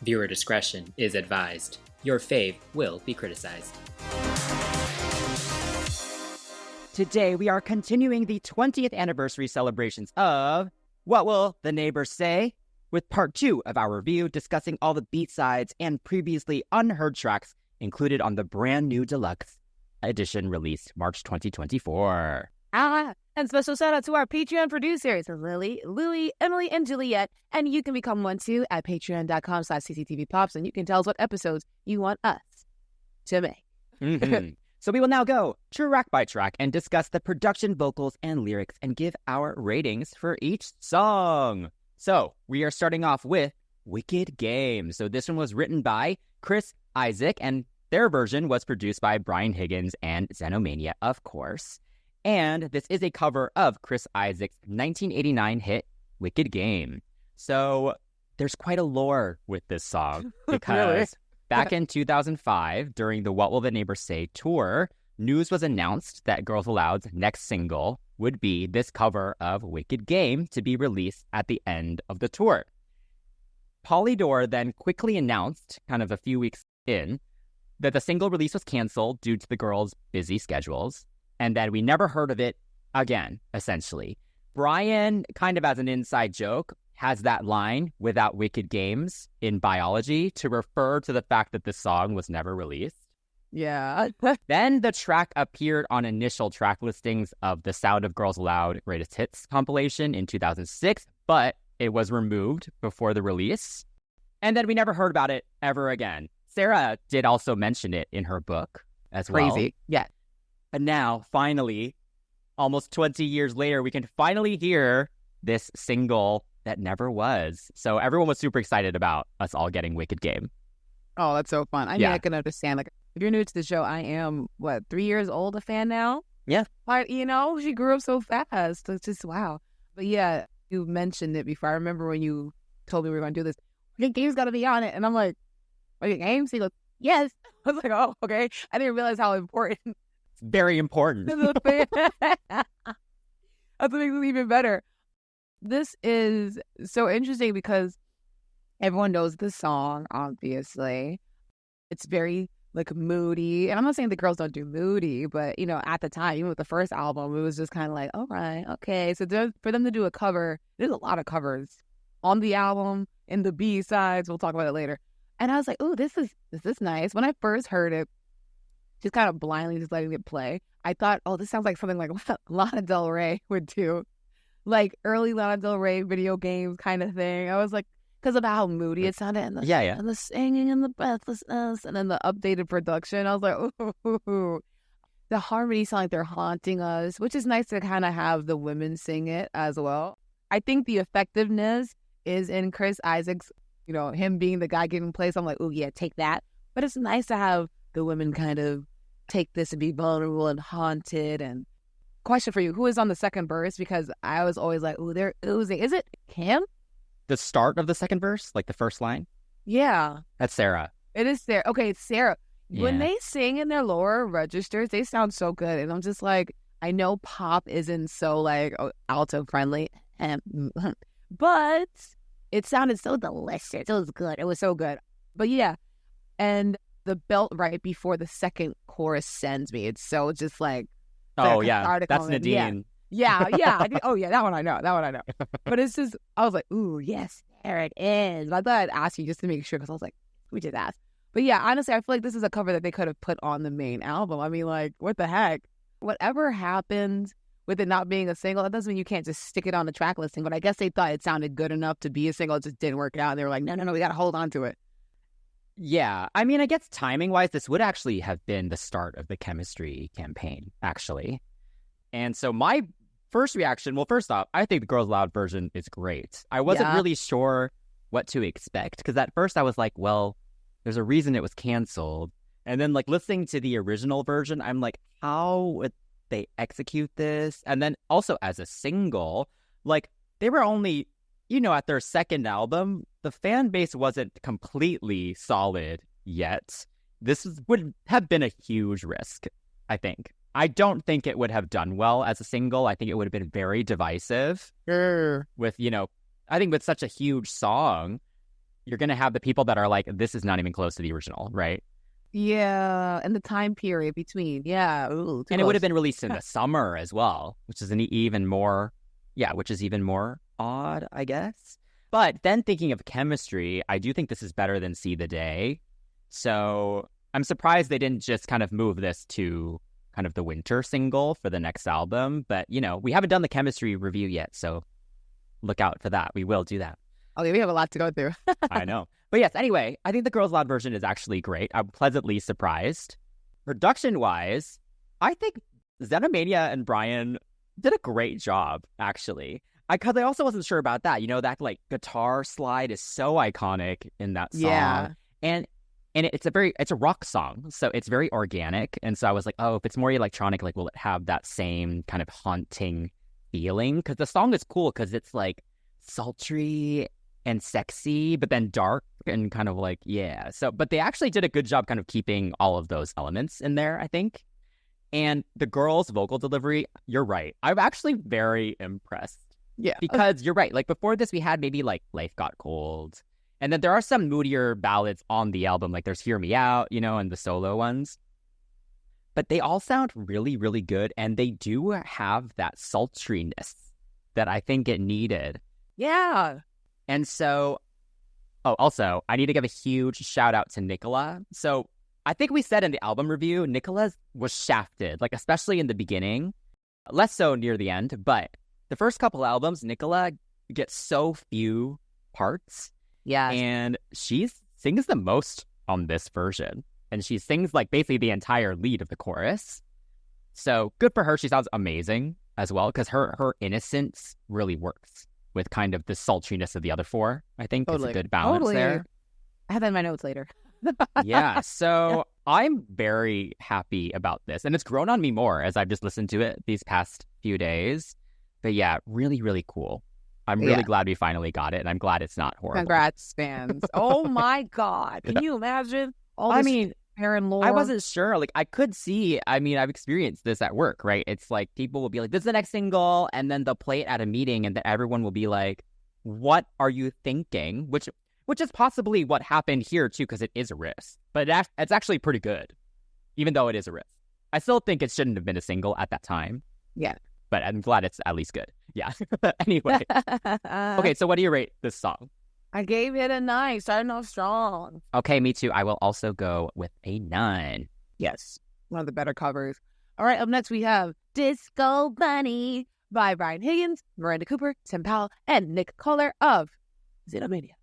Viewer discretion is advised. Your fave will be criticized. Today, we are continuing the 20th anniversary celebrations of What Will the Neighbours Say? With part 2 of our review discussing all the B-sides and previously unheard tracks included on the brand new Deluxe edition released March 2024. And special shout out to our Patreon producers, Lily, Louie, Emily, and Juliet. And you can become one too at patreon.com/cctvpops, and you can tell us what episodes you want us to make. Mm-hmm. So we will now go track by track and discuss the production, vocals, and lyrics and give our ratings for each song. So we are starting off with Wicked Game. So this one was written by Chris Isaak, and their version was produced by Brian Higgins and Xenomania, of course. And this is a cover of Chris Isaak's 1989 hit, Wicked Game. So there's quite a lore with this song because Really? back in 2005, during the What Will the Neighbours Say tour, news was announced that Girls Aloud's next single would be this cover of Wicked Game to be released at the end of the tour. Polydor then quickly announced, kind of a few weeks in, that the single release was canceled due to the girls' busy schedules, and that we never heard of it again, essentially. Brian, kind of as an inside joke, has that line, without wicked games, in biology to refer to the fact that this song was never released. Yeah. Then the track appeared on initial track listings of the Sound of Girls Aloud Greatest Hits compilation in 2006, but it was removed before the release. And then we never heard about it ever again. Sarah did also mention it in her book as well. Crazy. Yeah. And now, finally, almost 20 years later, we can finally hear this single that never was. So everyone was super excited about us all getting Wicked Game. Oh, that's so fun. I mean, Yeah. I can understand. Like, if you're new to the show, I am, 3 years old, a fan now? Yeah. Like, she grew up so fast. It's just, wow. But yeah, you mentioned it before. I remember when you told me we were going to do this. Wicked Game's got to be on it. And I'm like, Wicked Games? He goes, yes. I was like, oh, okay. I didn't realize how important. It's very important. That's what makes it even better. This is so interesting because everyone knows the song, obviously. It's very, moody. And I'm not saying the girls don't do moody, but, at the time, even with the first album, it was just kind of like, all right, okay. So for them to do a cover, there's a lot of covers on the album, in the B-sides. We'll talk about it later. And I was like, oh, this is nice. When I first heard it, just kind of blindly just letting it play, I thought, oh, this sounds like something like Lana Del Rey would do. Like early Lana Del Rey video games kind of thing. I was like, because of how moody it sounded, and and the singing and the breathlessness, and then the updated production. I was like, ooh. The harmonies sound like they're haunting us, which is nice to kind of have the women sing it as well. I think the effectiveness is in Chris Isaak's, him being the guy getting placed. I'm like, oh yeah, take that. But it's nice to have the women kind of take this and be vulnerable and haunted. And question for you, who is on the second verse? Because I was always like, oh, they're oozing. Is it Kim? The start of the second verse, like the first line? Yeah. That's Sarah. It is Sarah. Okay, it's Sarah. Yeah. When they sing in their lower registers, they sound so good. And I'm just like, I know pop isn't so alto friendly, but it sounded so delicious. It was good. It was so good. But yeah, and the belt right before the second chorus sends me. It's so just like, oh yeah, that's Nadine. Yeah. Oh yeah, that one I know. But it's just, I was like, ooh, yes, there it is. But I thought I'd ask you just to make sure, because I was like, we did ask. But yeah, honestly, I feel like this is a cover that they could have put on the main album. I mean, what the heck? Whatever happened with it not being a single, that doesn't mean you can't just stick it on the track listing. But I guess they thought it sounded good enough to be a single. It just didn't work out. And they were like, no, we got to hold on to it. Yeah, I mean, I guess timing-wise, this would actually have been the start of the Chemistry campaign, actually. And so my first reaction, well, first off, I think the Girls Aloud version is great. I wasn't really sure what to expect, because at first I was like, well, there's a reason it was canceled. And then, listening to the original version, I'm like, how would they execute this? And then also as a single, they were only, at their second album, the fan base wasn't completely solid yet. This would have been a huge risk, I think. I don't think it would have done well as a single. I think it would have been very divisive with, I think with such a huge song. you're going to have the people that are like, this is not even close to the original, right? Yeah, and the time period between. Yeah. Ooh, and it would have been released in the summer as well, which is even more odd, I guess. But then thinking of chemistry, I do think this is better than See the Day. So I'm surprised they didn't just kind of move this to kind of the winter single for the next album. But, we haven't done the chemistry review yet, so look out for that. We will do that. Okay, we have a lot to go through. I know. But yes, anyway, I think the Girls Loud version is actually great. I'm pleasantly surprised. Production-wise, I think Xenomania and Brian did a great job, actually. Because I also wasn't sure about that. That like guitar slide is so iconic in that song. Yeah. And it's a rock song, so it's very organic. And so I was like, oh, if it's more electronic, like, will it have that same kind of haunting feeling? Because the song is cool because it's like sultry and sexy, but then dark and kind of like, yeah. So, but they actually did a good job kind of keeping all of those elements in there, I think. And the girls' vocal delivery, you're right. I'm actually very impressed. Yeah. Because you're right. Like before this, we had maybe like Life Got Cold. And then there are some moodier ballads on the album. Like there's Hear Me Out, and the solo ones. But they all sound really, really good. And they do have that sultriness that I think it needed. Yeah. And so, also, I need to give a huge shout out to Nicola. So I think we said in the album review, Nicola was shafted, like especially in the beginning, less so near the end. But the first couple albums, Nicola gets so few parts. Yeah. And she sings the most on this version. And she sings like basically the entire lead of the chorus. So good for her. She sounds amazing as well because her innocence really works with kind of the sultriness of the other four. I think it's a good balance there. I have that in my notes later. Yeah. So I'm very happy about this. And it's grown on me more as I've just listened to it these past few days. But yeah, really, really cool. I'm really glad we finally got it. And I'm glad it's not horrible. Congrats, fans. Oh my God. Can you imagine all this parent lore? I wasn't sure. Like, I could see, I've experienced this at work, right? It's like people will be like, this is the next single. And then they'll play it at a meeting and then everyone will be like, what are you thinking? Which is possibly what happened here, too, because it is a risk. But it's actually pretty good, even though it is a risk. I still think it shouldn't have been a single at that time. Yeah. But I'm glad it's at least good. Yeah. Anyway. Okay, so what do you rate this song? I gave it a 9, starting off strong. Okay, me too. I will also go with a 9. Yes. One of the better covers. All right, up next we have Disco Bunny by Brian Higgins, Miranda Cooper, Tim Powell, and Nick Kohler of Xenomania.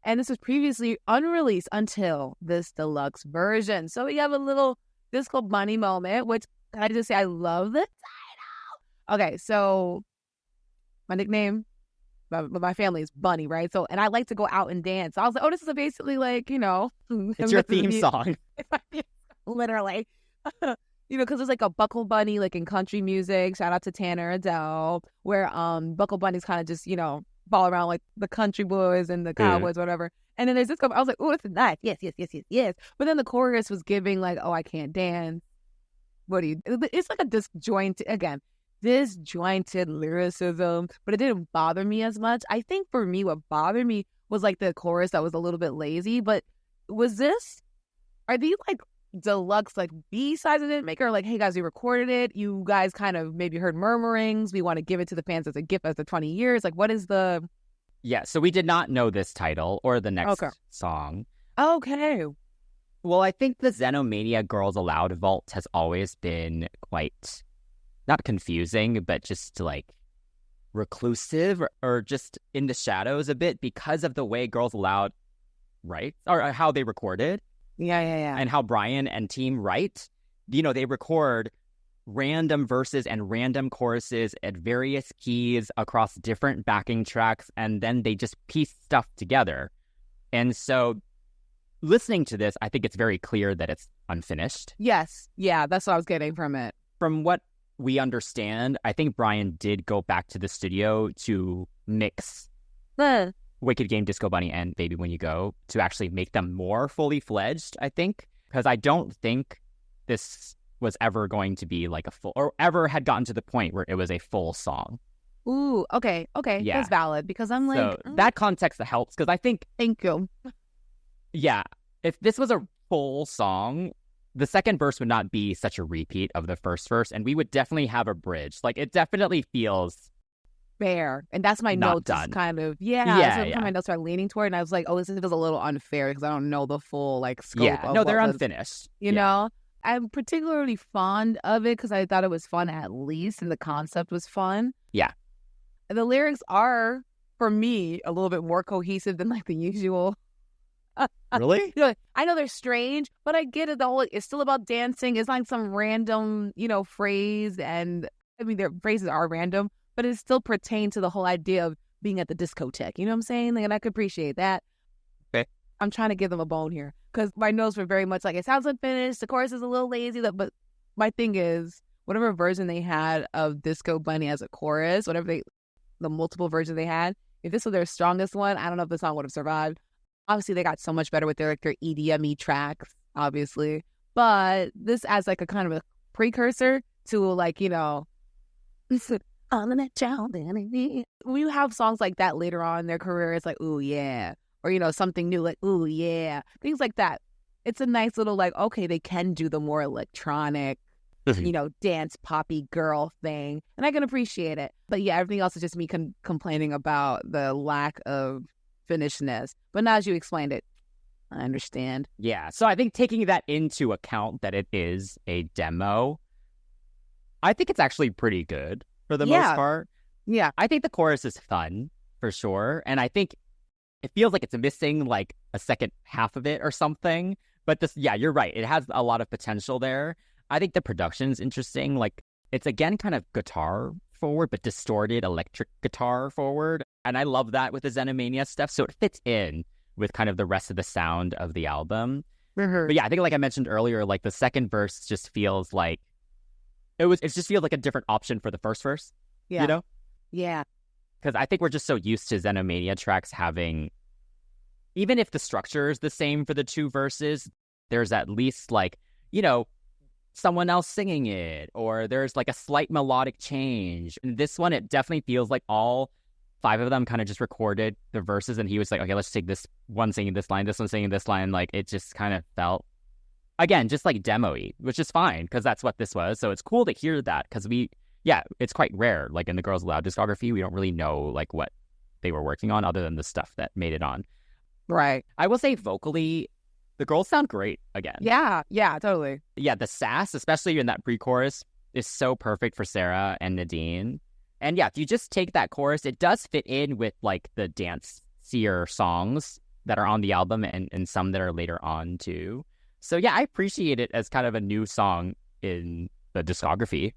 And this was previously unreleased until this deluxe version. So we have a little Disco Bunny moment, which can I just say I love the title. Okay, so my nickname, my family is Bunny, right? So, and I like to go out and dance. So I was like, oh, this is basically like, it's your theme song. Literally. Because it's like a Buckle Bunny, like in country music. Shout out to Tanner Adele, where Buckle Bunny's kind of just, ball around like the country boys and the cowboys, whatever. And then there's this couple. I was like, oh, this is nice. Yes. But then the chorus was giving like, oh, I can't dance. It's like a disjointed lyricism, but it didn't bother me as much. I think for me, what bothered me was like the chorus that was a little bit lazy. But are these like deluxe like B-sides of it maker? Like, hey guys, we recorded it. You guys kind of maybe heard murmurings. We want to give it to the fans as a gift as the 20 years. Like, what is the... Yeah, so we did not know this title or the next song. Okay. Well, I think the Xenomania Girls Aloud vault has always been quite... not confusing, but just like reclusive or just in the shadows a bit because of the way Girls Aloud write or how they recorded. Yeah. And how Brian and team write. They record random verses and random choruses at various keys across different backing tracks, and then they just piece stuff together. And so listening to this, I think it's very clear that it's unfinished. Yes. Yeah, that's what I was getting from it. From what we understand, I think Brian did go back to the studio to mix Wicked Game, Disco Bunny, and Baby When You Go to actually make them more fully fledged, I think. Because I don't think this was ever going to be like a full, or ever had gotten to the point where it was a full song. Ooh, okay, Yeah. that's valid because I'm like, So that context helps because I think, thank you. yeah, if this was a full song, the second verse would not be such a repeat of the first verse, and we would definitely have a bridge. Like, it definitely feels Fair. And that's my not notes is done. kind of, that's Yeah, what kind of my yeah. notes are leaning toward. And I was like, oh, this feels a little unfair because I don't know the full like scope Yeah. of No, what they're was, unfinished. you know? I'm particularly fond of it because I thought it was fun at least, and the concept was fun. Yeah. The lyrics are, for me, a little bit more cohesive than like the usual. Really? You know, I know they're strange, but I get it. The whole it's still about dancing. It's like some random, phrase, and I mean their phrases are random, but it still pertains to the whole idea of being at the discotheque. You know what I'm saying? Like, and I could appreciate that. Okay. I'm trying to give them a bone here because my notes were very much like it sounds unfinished. The chorus is a little lazy, but my thing is whatever version they had of Disco Bunny as a chorus, the multiple versions they had, if this was their strongest one, I don't know if the song would have survived. Obviously, they got so much better with their EDM-y tracks, obviously. But this as like a kind of a precursor to like, all of that child. When you have songs like that later on in their career, it's like, ooh, yeah. Or, something new, like, ooh, yeah. Things like that. It's a nice little like, okay, they can do the more electronic, dance poppy girl thing. And I can appreciate it. But yeah, everything else is just me complaining about the lack of finishedness. But now as you explained it, I understand. Yeah. So I think taking that into account that it is a demo, I think it's actually pretty good for the most part. Yeah. I think the chorus is fun for sure. And I think it feels like it's missing like a second half of it or something. But you're right. It has a lot of potential there. I think the production's interesting. Like, it's again kind of guitar forward, but distorted electric guitar forward. And I love that with the Xenomania stuff. So it fits in with kind of the rest of the sound of the album. Mm-hmm. But yeah, I think like I mentioned earlier, like the second verse just feels like it just feels like a different option for the first verse. Yeah. Yeah. Because I think we're just so used to Xenomania tracks having, even if the structure is the same for the two verses, there's at least like, someone else singing it, or there's like a slight melodic change. And this one, it definitely feels like all five of them kind of just recorded the verses, and he was like, okay, let's take this one singing this line, this one singing this line. Like, it just kind of felt, again, just like demo-y, which is fine because that's what this was. So it's cool to hear that because it's quite rare. Like in the Girls Aloud discography, we don't really know like what they were working on other than the stuff that made it on. Right. I will say vocally, the girls sound great again. Yeah, totally. Yeah, the sass, especially in that pre-chorus, is so perfect for Sarah and Nadine. And yeah, if you just take that chorus, it does fit in with like the dance-seer songs that are on the album and some that are later on too. So yeah, I appreciate it as kind of a new song in the discography.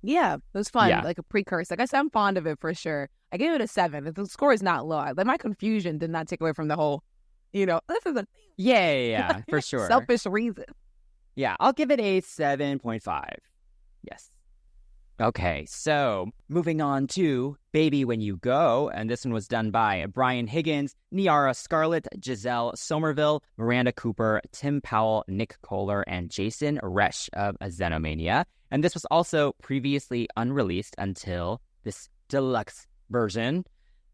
Yeah, it was fun. Yeah. Like a precursor. Like I said, I'm fond of it for sure. I gave it a 7. The score is not low. Like my confusion did not take away from the whole, this is a Yeah, for sure. selfish reason. Yeah, I'll give it a 7.5. Yes. Okay, so moving on to Baby When You Go, and this one was done by Brian Higgins, Niara Scarlett, Giselle Somerville, Miranda Cooper, Tim Powell, Nick Kohler, and Jason Resch of Xenomania. And this was also previously unreleased until this deluxe version.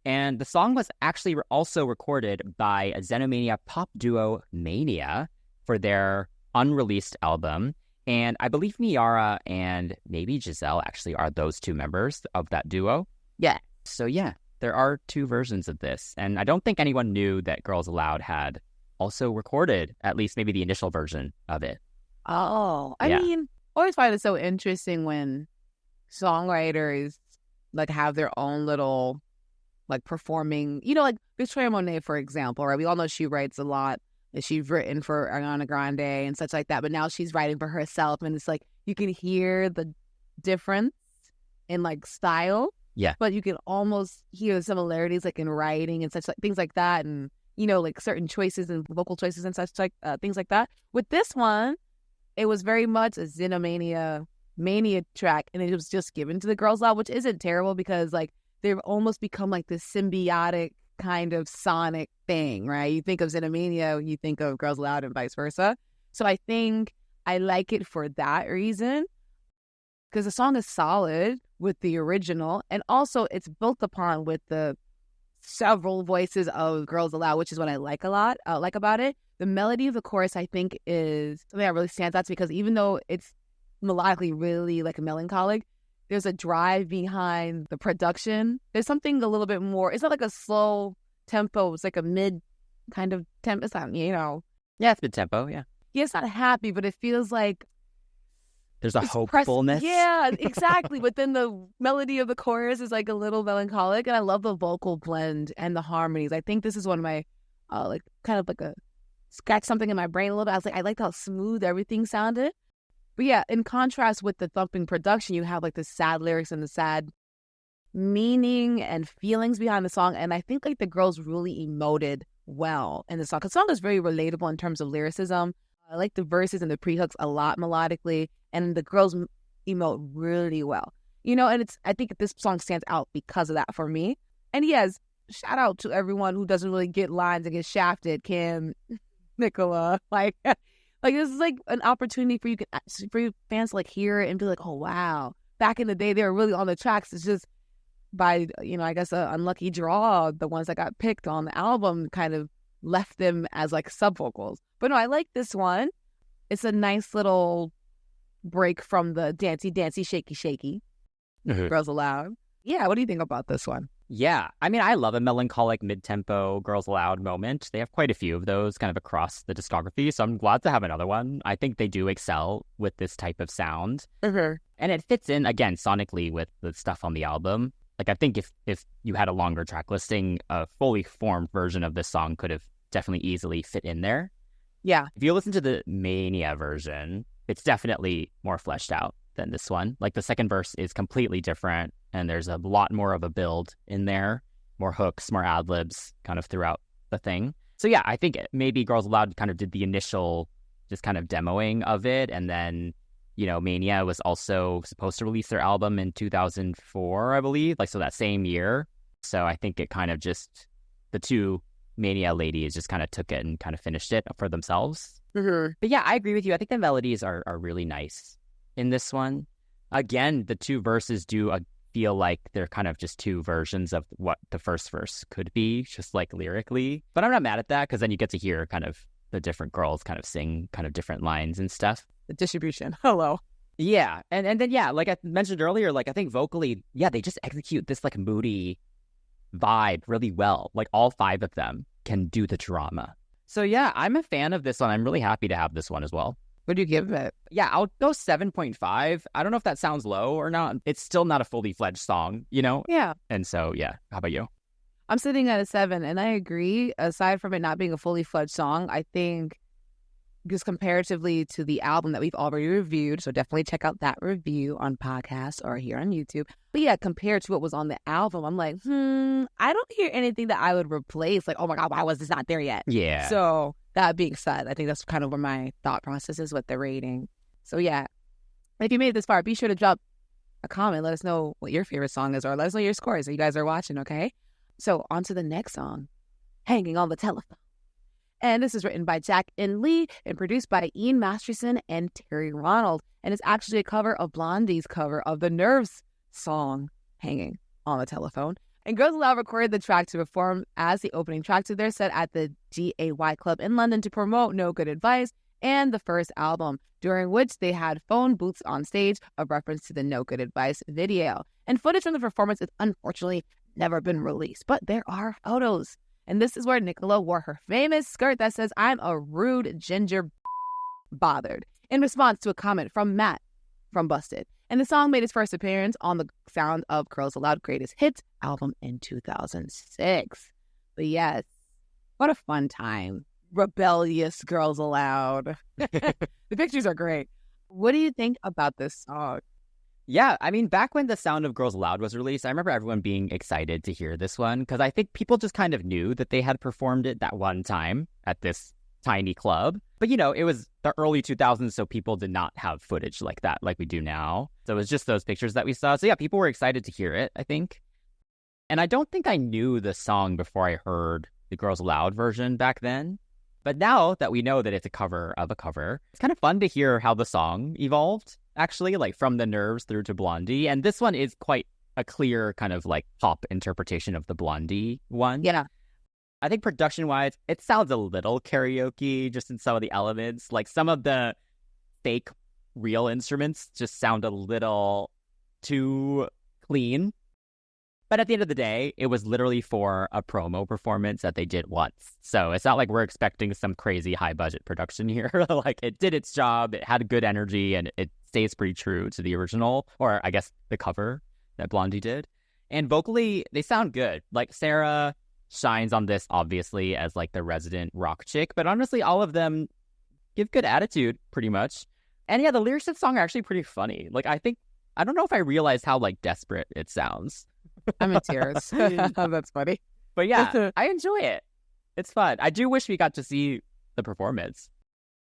And the song was actually also recorded by Xenomania pop duo Mania for their unreleased album. And I believe Niara and maybe Giselle actually are those two members of that duo. Yeah. So yeah, there are two versions of this. And I don't think anyone knew that Girls Aloud had also recorded at least maybe the initial version of it. Oh, I mean, I always find it so interesting when songwriters like have their own little like performing, like Victoria Monet, for example, right? We all know she writes a lot. And she's written for Ariana Grande and such like that, but now she's writing for herself, and it's like you can hear the difference in like style, but you can almost hear the similarities like in writing and such like things like that, and like certain choices and vocal choices and such like things like that. With this one, it was very much a Xenomania mania track, and it was just given to the Girls Aloud, which isn't terrible because like they've almost become like this symbiotic kind of sonic thing, right? You think of Xenomania, you think of Girls Aloud and vice versa. So I think I like it for that reason. because the song is solid with the original, and also it's built upon with the several voices of Girls Aloud, which is what I like a lot, like about it. The melody of the chorus, I think, is something that really stands out to me, because even though it's melodically really like melancholic, there's a drive behind the production. There's something a little bit more, it's not like a slow tempo, it's like a mid kind of tempo. It's not, Yeah, it's mid-tempo, yeah. Yeah, it's not happy, but it feels like there's a hopefulness. Yeah, exactly. But then the melody of the chorus is like a little melancholic, and I love the vocal blend and the harmonies. I think this is one of my, like, kind of like a scratch something in my brain a little bit. I was like, I liked how smooth everything sounded. But yeah, in contrast with the thumping production, you have like the sad lyrics and the sad meaning and feelings behind the song. And I think like the girls really emoted well in the song. Because the song is very relatable in terms of lyricism. I like the verses and the pre-hooks a lot melodically, and the girls emote really well. And I think this song stands out because of that for me. And yes, shout out to everyone who doesn't really get lines and get shafted. Kim, Nicola, like this is like an opportunity for you fans to like hear it and be like, oh wow, back in the day they were really on the tracks. It's just by I guess an unlucky draw, the ones that got picked on the album kind of left them as like sub vocals. But no, I like this one. It's a nice little break from the dancey, shaky, shaky. Girls Aloud. Yeah, what do you think about this one? Yeah, I mean, I love a melancholic mid-tempo Girls Aloud moment. They have quite a few of those kind of across the discography, so I'm glad to have another one. I think they do excel with this type of sound. And it fits in, again, sonically with the stuff on the album. Like, I think if you had a longer track listing, a fully formed version of this song could have definitely easily fit in there. Yeah. If you listen to the Mania version, it's definitely more fleshed out than this one. Like, the second verse is completely different, and there's a lot more of a build in there, more hooks, more ad-libs kind of throughout the thing. So yeah, I think maybe Girls Aloud kind of did the initial just kind of demoing of it, and then, Mania was also supposed to release their album in 2004, I believe, like, so that same year. So I think it kind of just, the two Mania ladies just kind of took it and kind of finished it for themselves. But yeah, I agree with you. I think the melodies are really nice in this one. Again, the two verses do feel like they're kind of just two versions of what the first verse could be, just like lyrically. But I'm not mad at that, because then you get to hear kind of the different girls kind of sing kind of different lines and stuff. The distribution. Hello. Yeah. And then, yeah, like I mentioned earlier, like I think vocally, yeah, they just execute this like moody vibe really well. Like all five of them can do the drama. So yeah, I'm a fan of this one. I'm really happy to have this one as well. What do you give it? Yeah, I'll go 7.5. I don't know if that sounds low or not. It's still not a fully fledged song, Yeah. And so, yeah. How about you? I'm sitting at a 7, and I agree. Aside from it not being a fully fledged song, I think just comparatively to the album that we've already reviewed, so definitely check out that review on podcast or here on YouTube. But yeah, compared to what was on the album, I'm like, I don't hear anything that I would replace. Like, oh my God, why was this not there yet? Yeah. So that being said, I think that's kind of where my thought process is with the rating. So yeah, if you made it this far, be sure to drop a comment. Let us know what your favorite song is, or let us know your scores so you guys are watching, okay? So on to the next song, Hanging on the Telephone. And this is written by Jack and Lee and produced by Ian Masterson and Terry Ronald. And it's actually a cover of Blondie's cover of the Nerves song, Hanging on the Telephone. And Girls Aloud recorded the track to perform as the opening track to their set at the GAY Club in London to promote No Good Advice and the first album, during which they had phone booths on stage, a reference to the No Good Advice video. And footage from the performance is unfortunately never been released, but there are photos. And this is where Nicola wore her famous skirt that says, "I'm a rude ginger bothered," in response to a comment from Matt from Busted. And the song made its first appearance on the Sound of Girls Aloud Greatest Hits album in 2006. But yes, what a fun time. Rebellious Girls Aloud. The pictures are great. What do you think about this song? Yeah, I mean, back when the Sound of Girls Aloud was released, I remember everyone being excited to hear this one, because I think people just kind of knew that they had performed it that one time at this tiny club. But, it was the early 2000s, so people did not have footage like that, like we do now. So it was just those pictures that we saw. So yeah, people were excited to hear it, I think. And I don't think I knew the song before I heard the Girls Aloud version back then. But now that we know that it's a cover of a cover, it's kind of fun to hear how the song evolved, actually, like from the Nerves through to Blondie. And this one is quite a clear kind of like pop interpretation of the Blondie one. Yeah. I think production-wise, it sounds a little karaoke just in some of the elements. Like some of the fake real instruments just sound a little too clean. But at the end of the day, it was literally for a promo performance that they did once. So it's not like we're expecting some crazy high-budget production here. Like, it did its job, it had good energy, and it stays pretty true to the original, or I guess the cover that Blondie did. And vocally, they sound good. Like, Sarah shines on this, obviously, as, like, the resident rock chick. But honestly, all of them give good attitude, pretty much. And yeah, the lyrics of the song are actually pretty funny. Like, I don't know if I realized how, like, desperate it sounds. I'm in tears. That's funny. But yeah, I enjoy it. It's fun. I do wish we got to see the performance.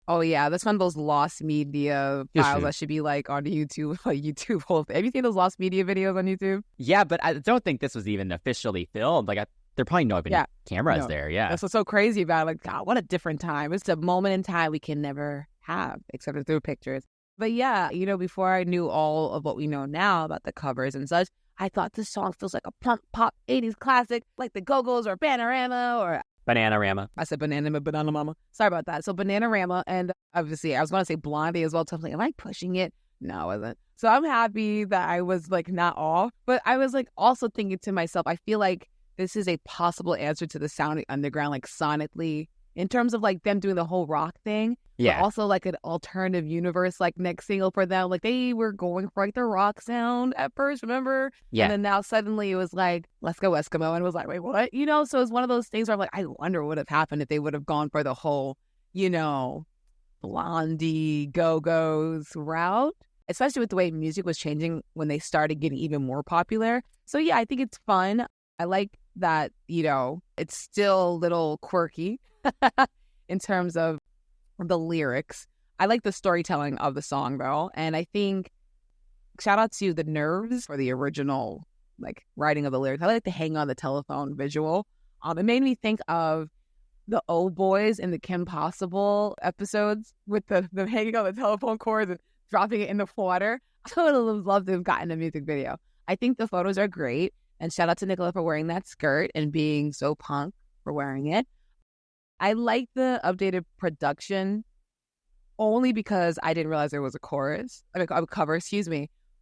Oh yeah, that's one of those lost media files that should be like on YouTube, like YouTube whole thing. Have you seen those lost media videos on YouTube? Yeah, but I don't think this was even officially filmed. Like, there probably no cameras there. Yeah, that's what's so crazy about it. Like, God, what a different time. It's a moment in time we can never have, except through pictures. But yeah, you know, before I knew all of what we know now about the covers and such, I thought this song feels like a pop 80s classic, like the Go-Go's or Bananarama or... Bananarama. I said Banana Mama. Sorry about that. So Bananarama, and obviously I was going to say Blondie as well. So I was like, am I pushing it? No, I wasn't. So I'm happy that I was like not off. But I was like also thinking to myself, I feel like this is a possible answer to the Sounding Underground, like sonically, in terms of like them doing the whole rock thing. Yeah. But also like an alternative universe, like next single for them. Like they were going for like the rock sound at first, remember? Yeah. And then now suddenly it was like, let's go Eskimo. And it was like, wait, what? You know, so it's one of those things where I'm like, I wonder what would have happened if they would have gone for the whole, you know, Blondie, Go-Go's route. Especially with the way music was changing when they started getting even more popular. So yeah, I think it's fun. I like that, you know, it's still a little quirky in terms of the lyrics. I like the storytelling of the song though, and I think shout out to the Nerves for the original like writing of the lyrics. I like the hang on the telephone visual. It made me think of the old boys in the Kim Possible episodes with the hanging on the telephone cords and dropping it in the water. I would have loved to have gotten a music video. I think the photos are great, and shout out to Nicola for wearing that skirt and being so punk for wearing it. I like the updated production only because I didn't realize there was a cover,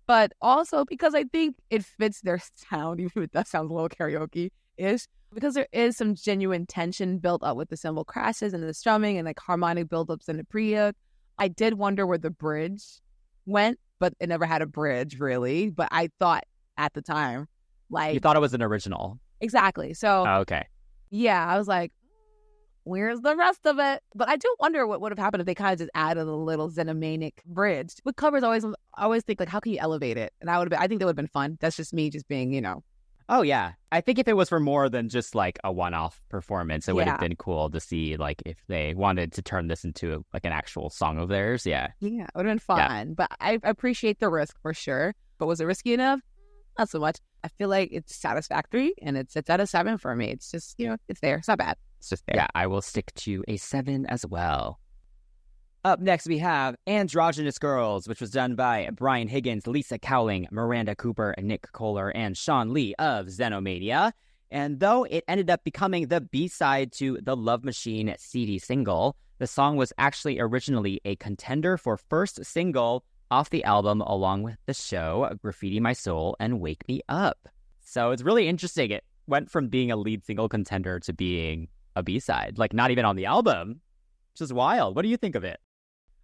but also because I think it fits their sound, even if that sounds a little karaoke-ish, because there is some genuine tension built up with the cymbal crashes and the strumming and like harmonic buildups in the pre-hook. I did wonder where the bridge went, but it never had a bridge really. But I thought at the time, like... You thought it was an original. Exactly. So, okay. Yeah, I was like, where's the rest of it? But I do wonder what would have happened if they kind of just added a little Xenomaniac bridge. With covers, I always think, like, how can you elevate it? And I think that would have been fun. That's just me just being, you know. Oh, yeah. I think if it was for more than just, like, a one-off performance, it would have been cool to see, like, if they wanted to turn this into, like, an actual song of theirs. Yeah. Yeah, it would have been fun. Yeah. But I appreciate the risk for sure. But was it risky enough? Not so much. I feel like it's satisfactory, and it's out of 7 for me. It's just, you know, it's there. It's not bad. It's just there. Yeah, I will stick to a 7 as well. Up next, we have Androgynous Girls, which was done by Brian Higgins, Lisa Cowling, Miranda Cooper, Nick Kohler, and Sean Lee of Xenomania. And though it ended up becoming the B-side to the Love Machine CD single, the song was actually originally a contender for first single off the album, along with the show Graffiti My Soul and Wake Me Up. So it's really interesting. It went from being a lead single contender to being a B-side, like not even on the album, which is wild. What do you think of it?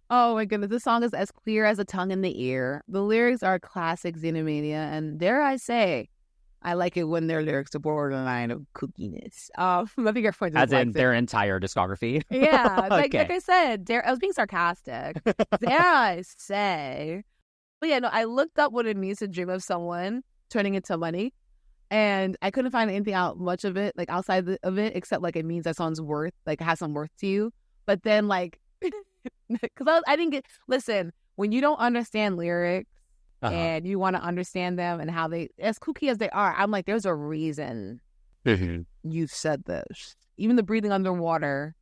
Oh my goodness, this song is as clear as a tongue in the ear. The lyrics are classic Xenomania, and dare I say, I like it when their lyrics are borderline of kookiness. I think everyone just as in their entire discography. Yeah, okay. like I said, I was being sarcastic. Dare I say? But yeah, no, I looked up what it means to dream of someone turning into money, and I couldn't find anything out much of it, like outside of it, except like it means that someone's worth, like has some worth to you. But then like. Because I didn't get... Listen, when you don't understand lyrics and you want to understand them and how they... As kooky as they are, I'm like, there's a reason you said this. Even the breathing underwater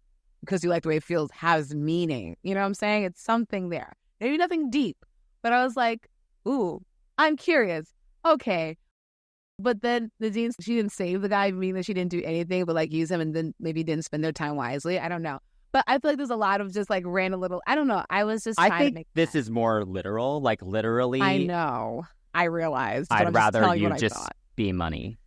because you like the way it feels has meaning. You know what I'm saying? It's something there. Maybe nothing deep, but I was like, ooh, I'm curious. Okay. But then Nadine, she didn't save the guy, meaning that she didn't do anything but like use him and then maybe didn't spend their time wisely. I don't know. But I feel like there's a lot of just like random little, I don't know. I was just trying to make this sense. is more literal, like literally. I know. I realized. I'd rather you just be money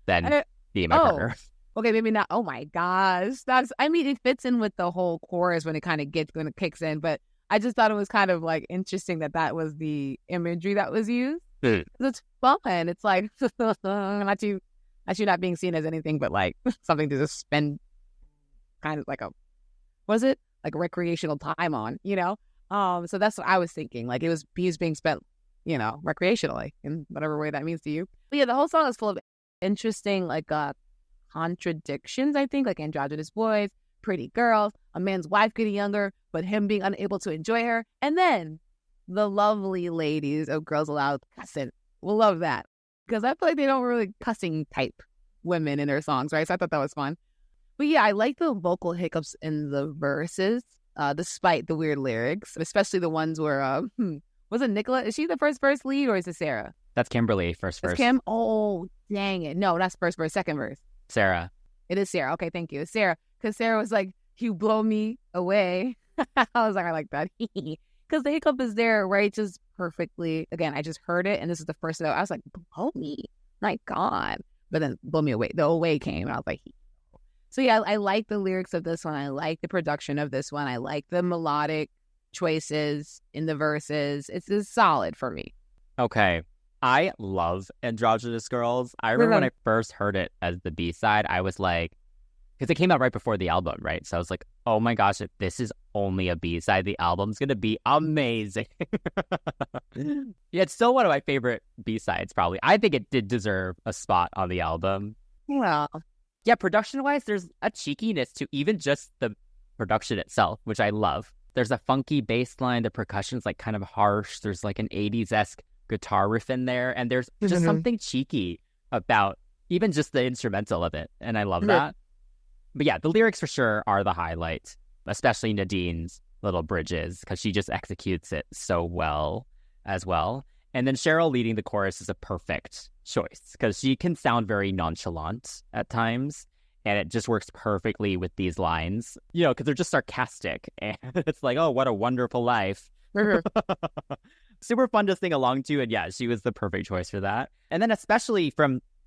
than be my partner. Okay, maybe not. Oh my gosh. I mean, it fits in with the whole chorus when it kicks in, but I just thought it was kind of like interesting that was the imagery that was used. It's fun. It's like not you not being seen as anything but like something to just spend kind of like recreational time on, you know? So that's what I was thinking. Like he was being spent, you know, recreationally in whatever way that means to you. But yeah, the whole song is full of interesting like contradictions, I think, like androgynous boys, pretty girls, a man's wife getting younger, but him being unable to enjoy her. And then the lovely ladies of Girls Aloud cussing. We'll love that. Because I feel like they don't really cussing type women in their songs, right? So I thought that was fun. But yeah, I like the vocal hiccups in the verses, despite the weird lyrics, especially the ones where, was it Nicola? Is she the first verse lead or is it Sarah? That's Kimberly, first verse. It's Kim? Oh, dang it. No, that's first verse, second verse. Sarah. It is Sarah. Okay, thank you. It's Sarah. Because Sarah was like, you blow me away. I was like, I like that. Because the hiccup is there, right? Just perfectly. Again, I just heard it, and this is the first note. I was like, blow me. My God. But then blow me away. The away came, and I was like, so yeah, I like the lyrics of this one. I like the production of this one. I like the melodic choices in the verses. It's solid for me. Okay. I love Androgynous Girls. I remember when I first heard it as the B-side, I was like, because it came out right before the album, right? So I was like, oh my gosh, if this is only a B-side, the album's going to be amazing. Yeah, it's still one of my favorite B-sides, probably. I think it did deserve a spot on the album. Well, yeah, production-wise, there's a cheekiness to even just the production itself, which I love. There's a funky bass line. The percussion's like kind of harsh. There's like an 80s-esque guitar riff in there, and there's just something cheeky about even just the instrumental of it, and I love that. But yeah, the lyrics for sure are the highlight, especially Nadine's little bridges, because she just executes it so well as well. And then Cheryl leading the chorus is a perfect choice, because she can sound very nonchalant at times, and it just works perfectly with these lines, you know, because they're just sarcastic, and it's like, oh, what a wonderful life. Super fun to sing along to, and yeah, she was the perfect choice for that. And then especially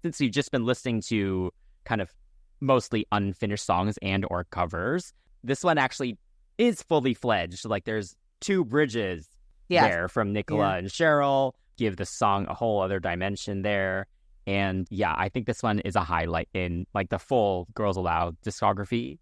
since you've just been listening to kind of mostly unfinished songs and or covers, this one actually is fully fledged. Like there's 2 bridges there from Nicola and Cheryl, give the song a whole other dimension there. And yeah, I think this one is a highlight in like the full Girls Aloud discography.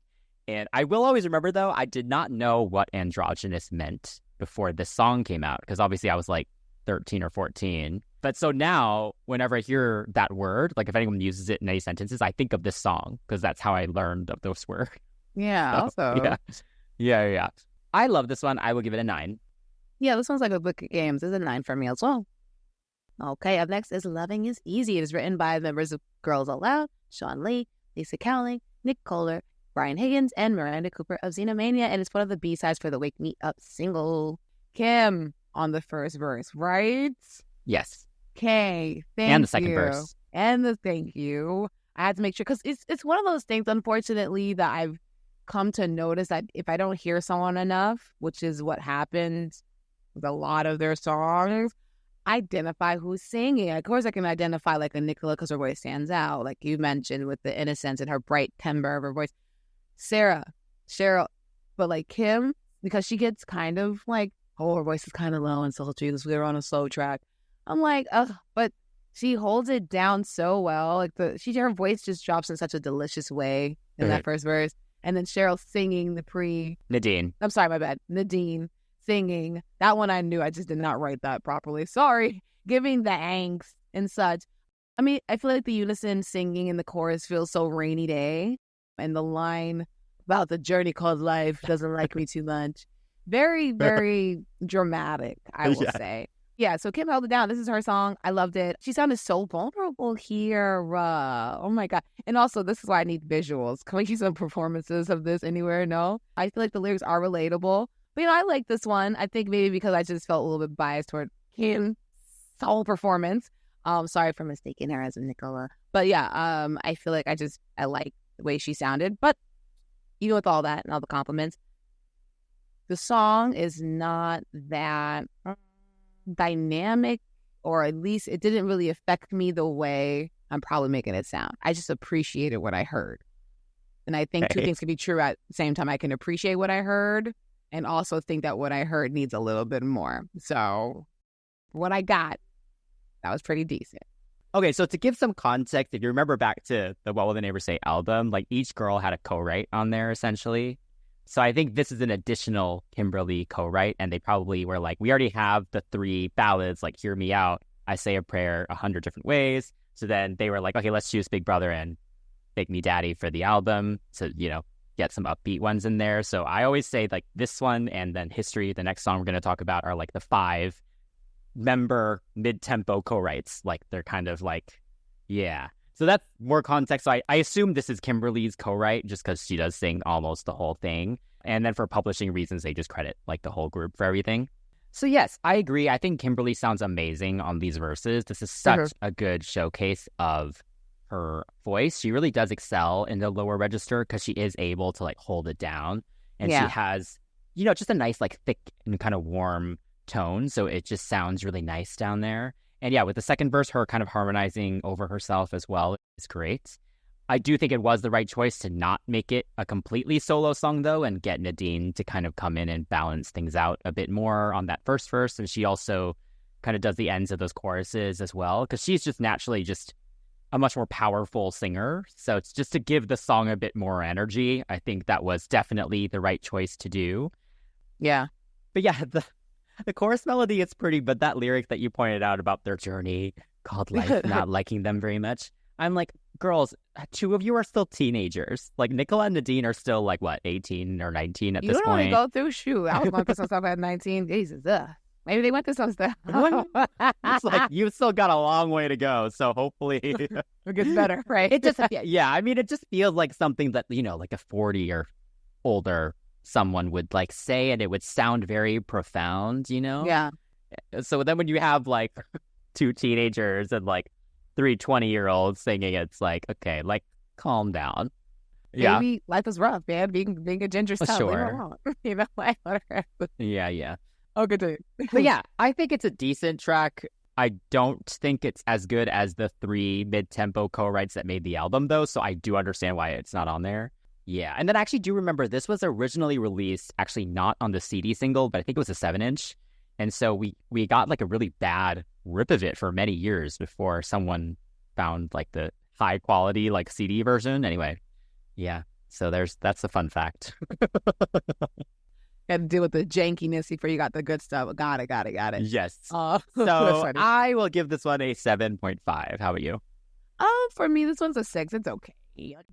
And I will always remember, though, I did not know what androgynous meant before this song came out, because obviously I was like 13 or 14. But so now, whenever I hear that word, like if anyone uses it in any sentences, I think of this song, because that's how I learned of those words. Yeah, so, also. Yeah. I love this one. I will give it a 9. Yeah, this one's like a book of games. It's a 9 for me as well. Okay, up next is Loving is Easy. It is written by members of Girls Aloud, Sean Lee, Lisa Cowling, Nick Kohler, Brian Higgins, and Miranda Cooper of Xenomania, and it's one of the B-sides for the Wake Me Up single. Kim on the first verse, right? Yes. Okay, thank you. And the second verse. And the thank you. I had to make sure, because it's one of those things, unfortunately, that I've come to notice that if I don't hear someone enough, which is what happens with a lot of their songs, identify who's singing. Of course, I can identify like a Nicola because her voice stands out, like you mentioned, with the innocence and her bright timbre of her voice. Sarah, Cheryl, but like Kim, because she gets kind of like, oh, her voice is kind of low and sultry. We're on a slow track. I'm like, ugh, but she holds it down so well. Like her voice just drops in such a delicious way in that first verse. And then Cheryl singing Nadine. I'm sorry, my bad. Nadine singing. That one I knew. I just did not write that properly. Sorry. Giving the angst and such. I mean, I feel like the unison singing in the chorus feels so rainy day. And the line about the journey called life doesn't like me too much. Very, very dramatic, I will say. Yeah, so Kim held it down. This is her song. I loved it. She sounded so vulnerable here. Oh my God. And also, this is why I need visuals. Can we see some performances of this anywhere? No. I feel like the lyrics are relatable. But, I like this one. I think maybe because I just felt a little bit biased toward Kim's whole performance. Sorry for mistaking her as a Nicola. But yeah, I feel like I like the way she sounded. But even with all that and all the compliments, the song is not that dynamic, or at least it didn't really affect me the way I'm probably making it sound. I just appreciated what I heard. And I think two things can be true at the same time. I can appreciate what I heard and also think that what I heard needs a little bit more. So what I got, that was pretty decent. Okay, so to give some context, if you remember back to the Will The Neighbours Say album, like each girl had a co-write on there essentially. So I think this is an additional Kimberly co-write, and they probably were like, we already have the 3 ballads, like Hear Me Out, I Say a Prayer 100 different ways. So then they were like, okay, let's choose Big Brother and Make Me Daddy for the album to, get some upbeat ones in there. So I always say like this one and then History, the next song we're going to talk about, are like the 5 member mid-tempo co-writes. Like they're kind of like, yeah. So that's more context. So I assume this is Kimberly's co-write just because she does sing almost the whole thing. And then for publishing reasons, they just credit like the whole group for everything. So yes, I agree. I think Kimberly sounds amazing on these verses. This is such a good showcase of her voice. She really does excel in the lower register because she is able to like hold it down. And she has, just a nice like thick and kind of warm tone. So it just sounds really nice down there. And yeah, with the second verse, her kind of harmonizing over herself as well is great. I do think it was the right choice to not make it a completely solo song, though, and get Nadine to kind of come in and balance things out a bit more on that first verse. And she also kind of does the ends of those choruses as well, because she's just naturally just a much more powerful singer. So it's just to give the song a bit more energy. I think that was definitely the right choice to do. Yeah. But yeah, the chorus melody is pretty, but that lyric that you pointed out about their journey called life, not liking them very much. I'm like, girls, 2 of you are still teenagers. Like Nicola and Nadine are still like, what, 18 or 19 at this point? You don't go through, shoot. I was going through some stuff at 19. Jesus, maybe they went through some stuff. It's like, you've still got a long way to go. So hopefully it gets better, right? It just, yeah, I mean, it just feels like something that, like a 40 or older someone would like say, and it would sound very profound, Yeah. So then when you have like 2 teenagers and like 3 20-year-olds singing, it's like, okay, like calm down. Yeah, maybe life is rough, man. Being a ginger's tough. Sure. Like whatever. Yeah. Oh, good to But yeah, I think it's a decent track. I don't think it's as good as the 3 mid-tempo co-writes that made the album, though. So I do understand why it's not on there. Yeah, and then I actually do remember this was originally released actually not on the CD single, but I think it was a 7-inch. And so we got like a really bad rip of it for many years before someone found like the high quality like CD version. Anyway, yeah. So that's a fun fact. Had to deal with the jankiness before you got the good stuff. Got it. Yes. So I will give this one a 7.5. How about you? For me, this one's a 6. It's okay.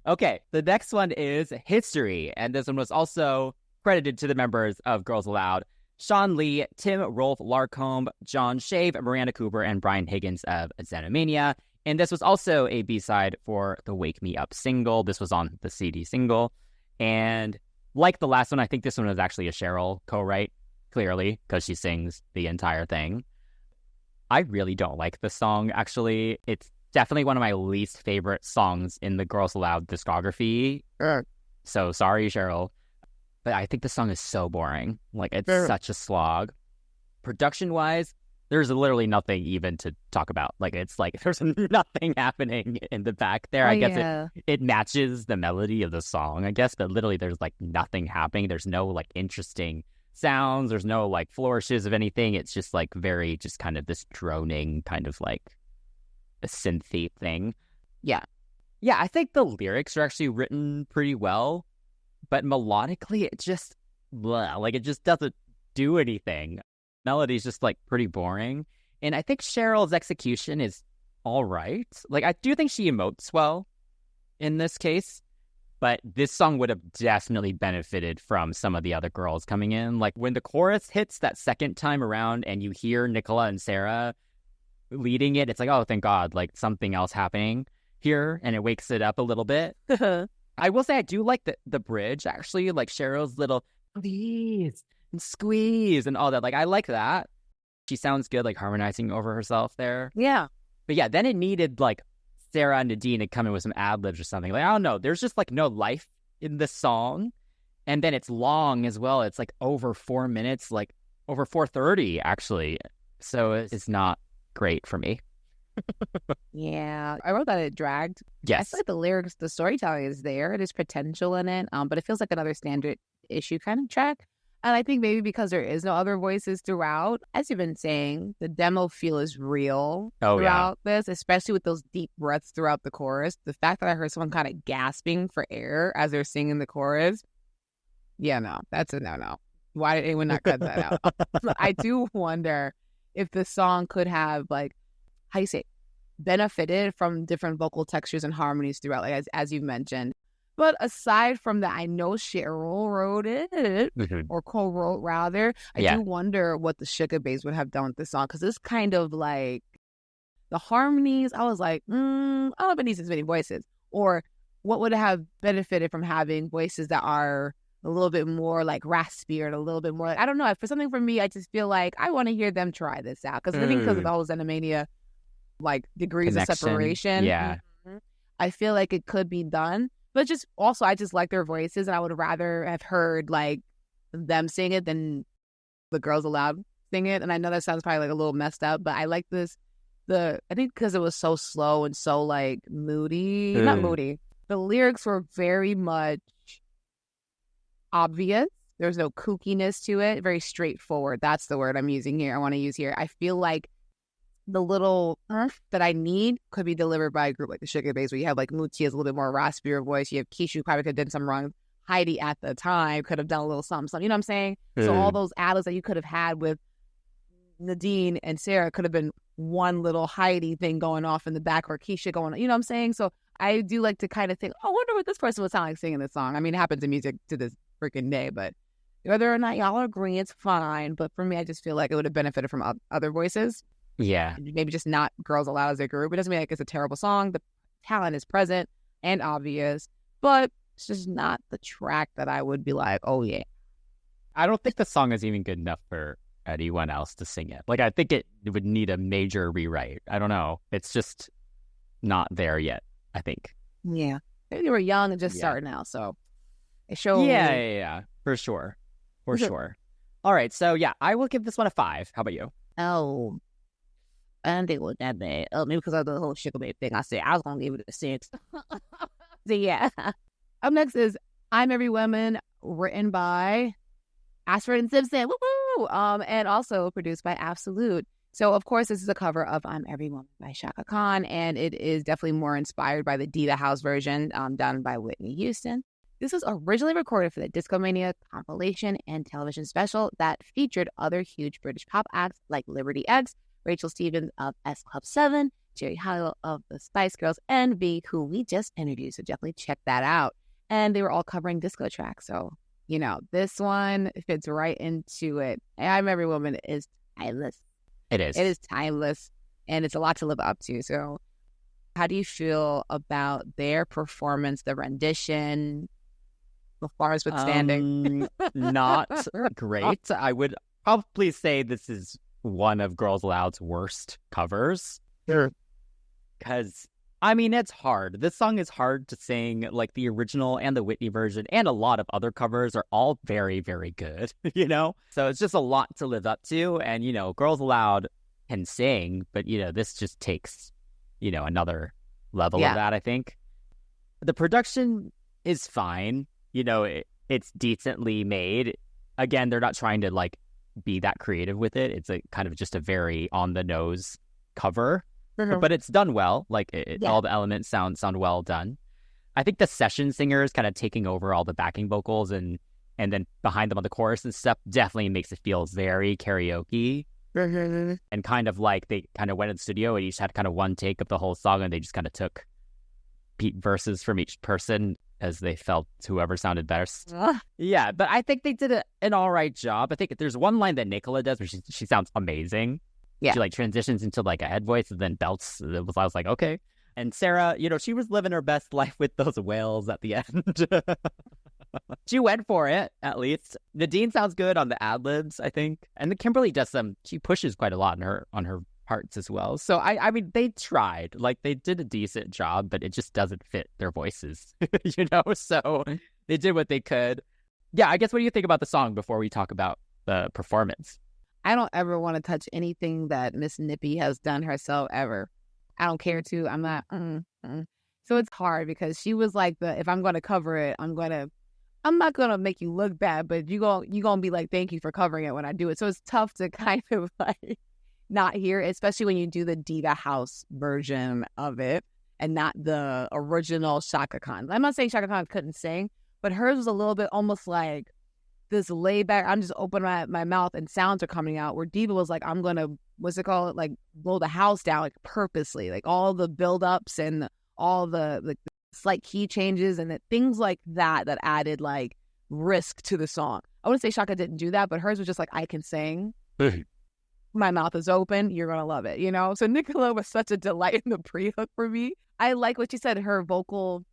Okay, the next one is History, and this one was also credited to the members of Girls Aloud: Sean Lee, Tim Rolfe Larcombe, John Shave, Miranda Cooper, and Brian Higgins of Xenomania. And this was also a B-side for the Wake Me Up single. This was on the CD single. And like the last one, I think this one was actually a Cheryl co-write, clearly, because she sings the entire thing. I really don't like this song, actually. It's definitely one of my least favorite songs in the Girls Aloud discography. So sorry, Cheryl. But I think the song is so boring. Like, it's such a slog. Production-wise, there's literally nothing even to talk about. Like, it's like there's nothing happening in the back there. I guess it matches the melody of the song, I guess. But literally, there's like nothing happening. There's no like interesting sounds. There's no like flourishes of anything. It's just like very just kind of this droning kind of like a synthy thing. Yeah, I think the lyrics are actually written pretty well, but melodically it just like it just doesn't do anything. Melody's just like pretty boring, and I think Cheryl's execution is all right. Like, I do think she emotes well in this case, But this song would have definitely benefited from some of the other girls coming in. Like when the chorus hits that second time around and you hear Nicola and Sarah leading it, it's like, oh, thank God, like something else happening here, and it wakes it up a little bit. I will say I do like the bridge, actually, like Cheryl's little please and squeeze and all that. Like I like that. She sounds good, like harmonizing over herself there. Yeah. But yeah, then it needed like Sarah and Nadine to come in with some ad-libs or something. Like, I don't know. There's just like no life in the song. And then it's long as well. It's like over 4 minutes, like over 4:30 actually. So it's not great for me. Yeah. I wrote that it dragged. Yes. I feel like the lyrics, the storytelling is there. There's potential in it. But it feels like another standard issue kind of track. And I think maybe because there is no other voices throughout, as you've been saying, the demo feel is real throughout this, especially with those deep breaths throughout the chorus. The fact that I heard someone kind of gasping for air as they're singing the chorus, yeah, no, that's a no-no. Why did anyone not cut that out? I do wonder if the song could have, like, how you say, benefited from different vocal textures and harmonies throughout, like as you've mentioned. But aside from that, I know Cheryl wrote it, or co-wrote rather. I do wonder what the Sugar Babes would have done with this song, because it's kind of like the harmonies. I was like, I don't know if it needs as many voices, or what would have benefited from having voices that are a little bit more like raspy or a little bit more like, I don't know. For something for me, I just feel like I want to hear them try this out, because I think because of the whole Xenomania like degrees of separation, I feel like it could be done. But just also, I just like their voices, and I would rather have heard like them sing it than the girls Aloud sing it. And I know that sounds probably like a little messed up, but I like this. I think because it was so slow and so like moody, not moody. The lyrics were very much obvious. There's no kookiness to it. Very straightforward. That's the word I'm using here. I want to use here. I feel like the little that I need could be delivered by a group like the Sugar Babes, where you have like Muti has a little bit more raspier voice. You have Keisha, who probably could have done some wrong. Heidi at the time could have done a little something. You know what I'm saying? So all those ad-libs that you could have had with Nadine and Sarah could have been one little Heidi thing going off in the back, or Keisha going, you know what I'm saying? So I do like to kind of think, I wonder what this person would sound like singing this song. I mean, it happens in music to this freaking day, but whether or not y'all agree, it's fine. But for me, I just feel like it would have benefited from other voices. Yeah. Maybe just not girls Aloud as a group. It doesn't mean like it's a terrible song. The talent is present and obvious, but it's just not the track that I would be like, oh yeah. I don't think the song is even good enough for anyone else to sing it. Like, I think it would need a major rewrite. I don't know. It's just not there yet, I think. Yeah. Maybe they were young and just starting out, so it shows. Yeah. For sure. For sure. All right. So yeah, I will give this one a 5. How about you? Oh, I didn't think it was that bad. Maybe because of the whole Sugar Babe thing. I said I was going to give it a 6. So yeah. Up next is I'm Every Woman, written by Ashford and Simpson. Woo-hoo! And also produced by Absolute. So, of course, this is a cover of I'm Every Woman by Shaka Khan, and it is definitely more inspired by the Dita House version done by Whitney Houston. This was originally recorded for the Discomania compilation and television special that featured other huge British pop acts like Liberty X, Rachel Stevens of S Club 7, Jerry Halliwell of the Spice Girls, and V, who we just interviewed, so definitely check that out. And they were all covering disco tracks, so, you know, this one fits right into it. I'm Every Woman is timeless. It is. It is timeless, and it's a lot to live up to. So how do you feel about their performance, the rendition, performance withstanding? Not great. I would probably say this is one of Girls Aloud's worst covers. Sure. Because, I mean, it's hard. This song is hard to sing. Like, the original and the Whitney version and a lot of other covers are all very, very good, you know? So it's just a lot to live up to. And, you know, Girls Aloud can sing, but, you know, this just takes, you know, another level of that, I think. The production is fine. You know, it's decently made. Again, they're not trying to, like, be that creative with it. It's a kind of just a very on-the-nose cover. But it's done well. Like, all the elements sound well done. I think the session singer is kind of taking over all the backing vocals and then behind them on the chorus and stuff definitely makes it feel very karaoke. And kind of like they kind of went in the studio and each had kind of one take of the whole song and they just kind of took verses from each person because they felt whoever sounded best. Ugh. Yeah, but I think they did an all right job. I think there's one line that Nicola does where she sounds amazing. Yeah. She like transitions into like a head voice and then belts. I was like, okay. And Sarah, she was living her best life with those whales at the end. She went for it, at least. Nadine sounds good on the ad-libs, I think. And then Kimberly does she pushes quite a lot on her parts as well. So, I mean, they tried. Like, they did a decent job, but it just doesn't fit their voices, So, they did what they could. Yeah, I guess what do you think about the song before we talk about the performance? I don't ever want to touch anything that Miss Nippy has done herself ever. I don't care to. I'm not. So it's hard because she was like if I'm going to cover it, I'm not going to make you look bad, but you're going to be like, thank you for covering it when I do it. So it's tough to kind of like not hear it, especially when you do the Diva House version of it and not the original Shaka Khan. I'm not saying Shaka Khan couldn't sing, but hers was a little bit almost like this laid back, I'm just opening my mouth and sounds are coming out, where Diva was like, I'm going to, what's it called? Like blow the house down, like purposely, like all the buildups and all the slight key changes and things like that added like risk to the song. I wouldn't say Shaka didn't do that, but hers was just like, I can sing. My mouth is open. You're going to love it, So Nicola was such a delight in the pre-hook for me. I like what she said, her vocal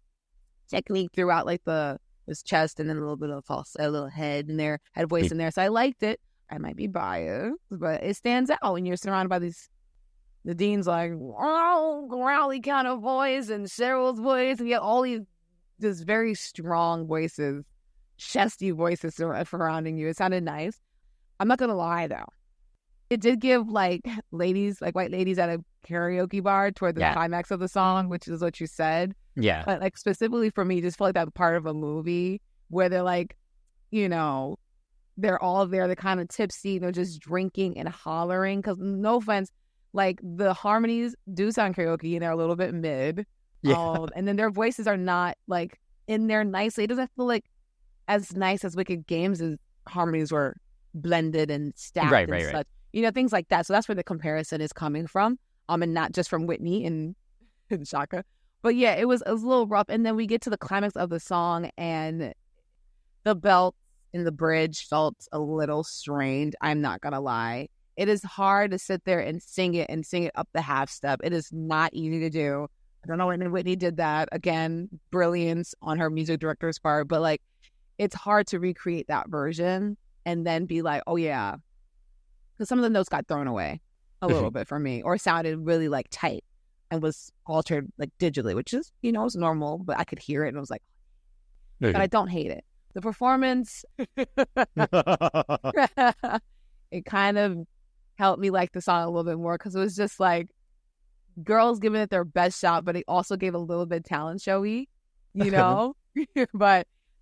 technique throughout like this chest and then a little bit of a little head in there, had voice in there. So I liked it. I might be biased, but it stands out when you're surrounded by these. Nadine's like, growly kind of voice and Cheryl's voice. And you have all these very strong voices, chesty voices surrounding you. It sounded nice. I'm not going to lie, though. It did give like ladies, like white ladies at a karaoke bar toward the climax of the song, which is what you said. Yeah. But like specifically for me, just felt like that part of a movie where they're like, they're all there, they're kind of tipsy, they're just drinking and hollering. Because no offense, like the harmonies do sound karaoke and they're a little bit mid. Yeah. And then their voices are not like in there nicely. It doesn't feel like as nice as Wicked Games' harmonies were blended and stacked and such. Things like that. So that's where the comparison is coming from. And not just from Whitney and Shaka. But yeah, it was a little rough. And then we get to the climax of the song and the belt in the bridge felt a little strained. I'm not going to lie. It is hard to sit there and sing it up the half step. It is not easy to do. I don't know when Whitney did that. Again, brilliance on her music director's part. But like, it's hard to recreate that version and then be like, oh yeah. Because some of the notes got thrown away a little bit for me or sounded really like tight and was altered like digitally, which is, is normal, but I could hear it and I was like, but I don't hate it. The performance, it kind of helped me like the song a little bit more because it was just like girls giving it their best shot, but it also gave a little bit talent showy, but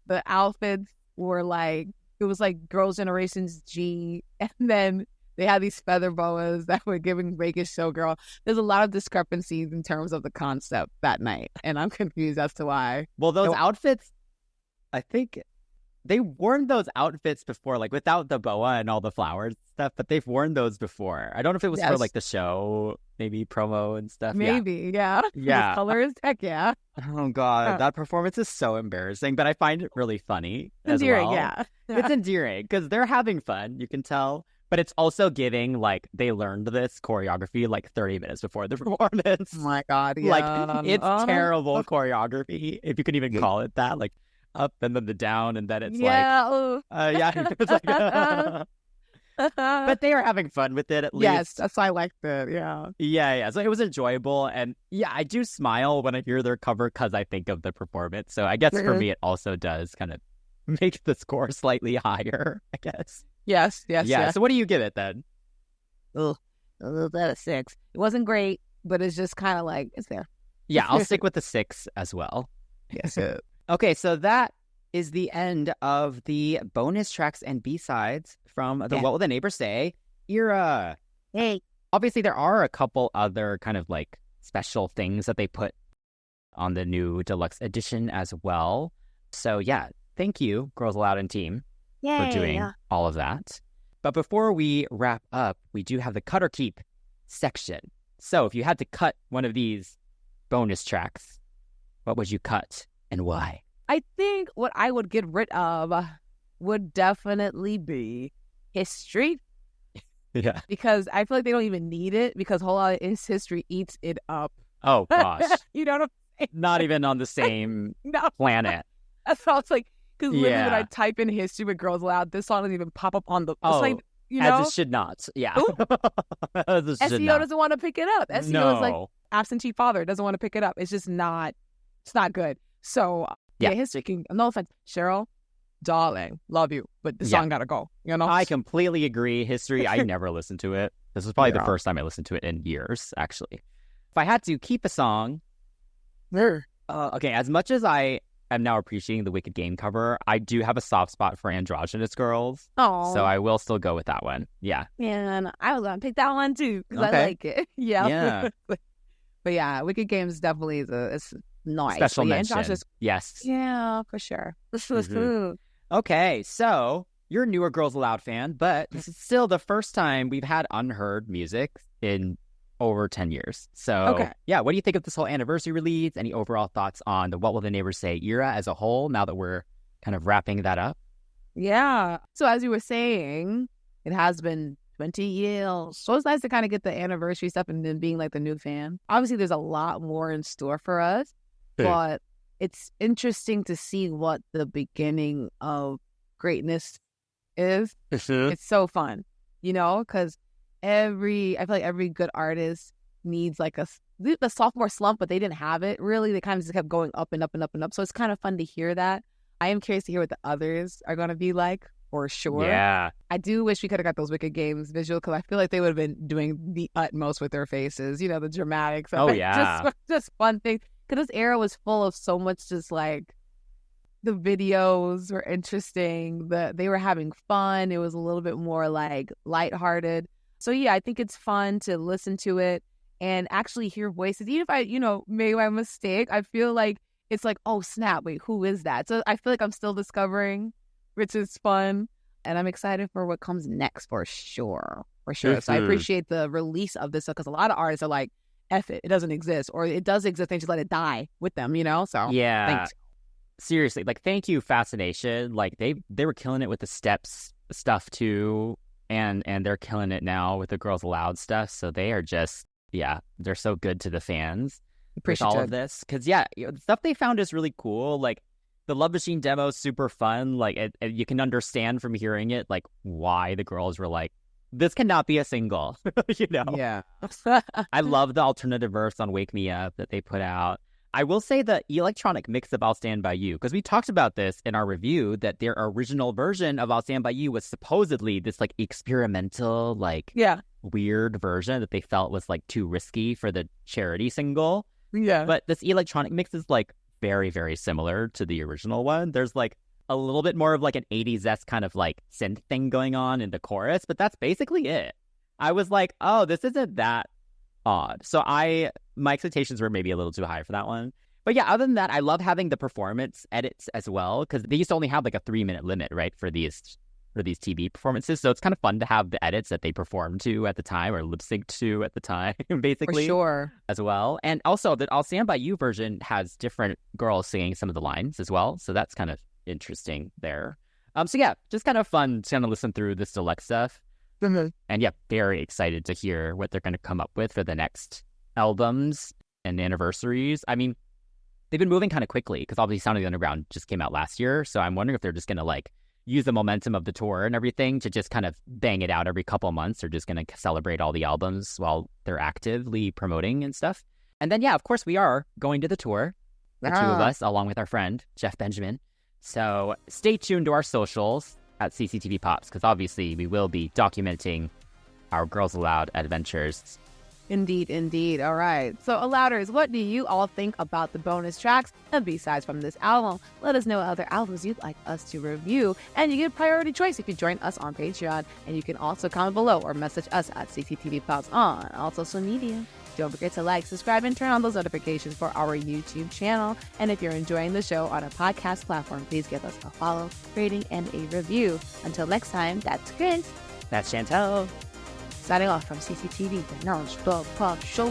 the outfits were like, it was like Girls' Generation's G, and then they had these feather boas that were giving Vegas Showgirl. There's a lot of discrepancies in terms of the concept that night, and I'm confused as to why. Well, those outfits, I think they worn those outfits before, like without the boa and all the flowers stuff, but they've worn those before. I don't know if it was for like the show, maybe promo and stuff. Maybe, yeah. Yeah. The colors, heck yeah. Oh, God. That performance is so embarrassing, but I find it really funny as endearing, well. Yeah. It's endearing because they're having fun, you can tell. But it's also giving, like, they learned this choreography, like, 30 minutes before the performance. Oh, my God, yeah. Like, it's terrible choreography, if you can even call it that. Like, up and then the down, and then it's like... It's like... But they are having fun with it, at least. Yes, that's why I liked it, yeah. Yeah. So it was enjoyable. And, yeah, I do smile when I hear their cover because I think of the performance. So I guess for me, it also does kind of make the score slightly higher, I guess. Yes. So what do you give it then? A little bit of 6. It wasn't great, but it's just kind of like, it's there. Yeah, I'll stick with the 6 as well. Yes. Okay, so that is the end of the bonus tracks and B-sides from the What Will the Neighbours Say era. Hey. Obviously, there are a couple other kind of like special things that they put on the new deluxe edition as well. So yeah, thank you, Girls Aloud and team. Yay. For doing all of that. But before we wrap up, we do have the cut or keep section. So if you had to cut one of these bonus tracks, what would you cut and why? I think what I would get rid of would definitely be history. Yeah. Because I feel like they don't even need it because whole lot of history eats it up. Oh, gosh. You know what I'm saying? Not even on the same No. planet. That's what I was like, because literally when I Yeah. type in history with Girls Aloud, this song doesn't even pop up on the, it's Oh, like, you know? as it should not. Yeah. Ooh. As it should SEO not. doesn't want to pick it up. SEO is like No. absentee father, doesn't want to pick it up. It's just not, it's not good. So, Yeah. history can, no offense, Cheryl, darling, love you, but the Yeah. song gotta go, you know? I completely agree. History, I never listened to it. This was probably the Yeah. first time I listened to it in years, actually. If I had to keep a song, okay, as much as I am now appreciating the Wicked Game cover, I do have a soft spot for Androgynous Girls. Oh, So I will still go with that one. Yeah. man, I was gonna pick that one too because I Okay. like it. Yeah. Yeah. But yeah, Wicked Games definitely is it's nice. Special But yeah, mention. Androgynous- Yes. yeah, for sure. Mhm. Okay, so you're a newer Girls Aloud fan, but this is still the first time we've had unheard music in over 10 years. So, Okay. yeah, what do you think of this whole anniversary release? Any overall thoughts on the What Will the Neighbors Say era as a whole, now that we're kind of wrapping that up? Yeah. So as you were saying, it has been 20 years. So it's nice to kind of get the anniversary stuff and then being like the new fan. Obviously, there's a lot more in store for us, but it's interesting to see what the beginning of greatness is. It's so fun, you know, because I feel like every good artist needs like the sophomore slump, but they didn't have it really. They kind of just kept going up and up and up and up. So it's kind of fun to hear that. I am curious to hear what the others are going to be like, for sure. Yeah. I do wish we could have got those Wicked Games visual because I feel like they would have been doing the utmost with their faces, you know, the dramatics. Oh, yeah. Just fun things. Because this era was full of so much just like the videos were interesting. They were having fun. It was a little bit more like lighthearted. So yeah, I think it's fun to listen to it and actually hear voices. Even if I, you know, made my mistake, I feel like it's like, oh snap, wait, who is that? So I feel like I'm still discovering, which is fun. And I'm excited for what comes next for sure. For sure. So I appreciate the release of this because a lot of artists are like, F it, it doesn't exist. Or it does exist, they just let it die with them, you know? So Yeah. thanks. Seriously, like, thank you, Fascination. Like, they were killing it with the steps stuff too, and they're killing it now with the Girls Aloud stuff. So they are just, yeah, they're so good to the fans with all of this. Because yeah, the stuff they found is really cool. Like the Love Machine demo is super fun. Like you can understand from hearing it, like why the girls were like, this cannot be a single, you know? Yeah. I love the alternative verse on Wake Me Up that they put out. I will say the electronic mix of I'll Stand By You, because we talked about this in our review, that their original version of I'll Stand By You was supposedly this like experimental, like weird version that they felt was like too risky for the charity single. Yeah. But this electronic mix is like very, very similar to the original one. There's like a little bit more of like an 80s-esque kind of like synth thing going on in the chorus, but that's basically it. I was like, oh, this isn't that odd. So my expectations were maybe a little too high for that one. But yeah, other than that, I love having the performance edits as well, because they used to only have like a 3-minute limit, right, for these TV performances. So it's kind of fun to have the edits that they performed to at the time or lip sync to at the time, basically. For sure. As well. And also the I'll Stand By You version has different girls singing some of the lines as well. So that's kind of interesting there. So yeah, just kind of fun to kind of listen through this Deluxe stuff. Mm-hmm. And yeah, very excited to hear what they're going to come up with for the next albums and anniversaries. I mean, they've been moving kind of quickly because obviously Sound of the Underground just came out last year. So I'm wondering if they're just going to like use the momentum of the tour and everything to just kind of bang it out every couple months. They're just going to celebrate all the albums while they're actively promoting and stuff. And then, yeah, of course, we are going to the tour, the two of us, along with our friend, Jeff Benjamin. So stay tuned to our socials at CCTV Pops, because obviously we will be documenting our Girls Aloud adventures. Indeed, indeed. All right. So, Alouders, what do you all think about the bonus tracks and B-sides from this album? Let us know what other albums you'd like us to review. And you get priority choice if you join us on Patreon. And you can also comment below or message us at CCTV Pops on all social media. Don't forget to like, subscribe, and turn on those notifications for our YouTube channel. And if you're enjoying the show on a podcast platform, please give us a follow, rating, and a review. Until next time, that's Chris. That's Chantel. Signing off from CCTV, the Non-Stop Pop Show.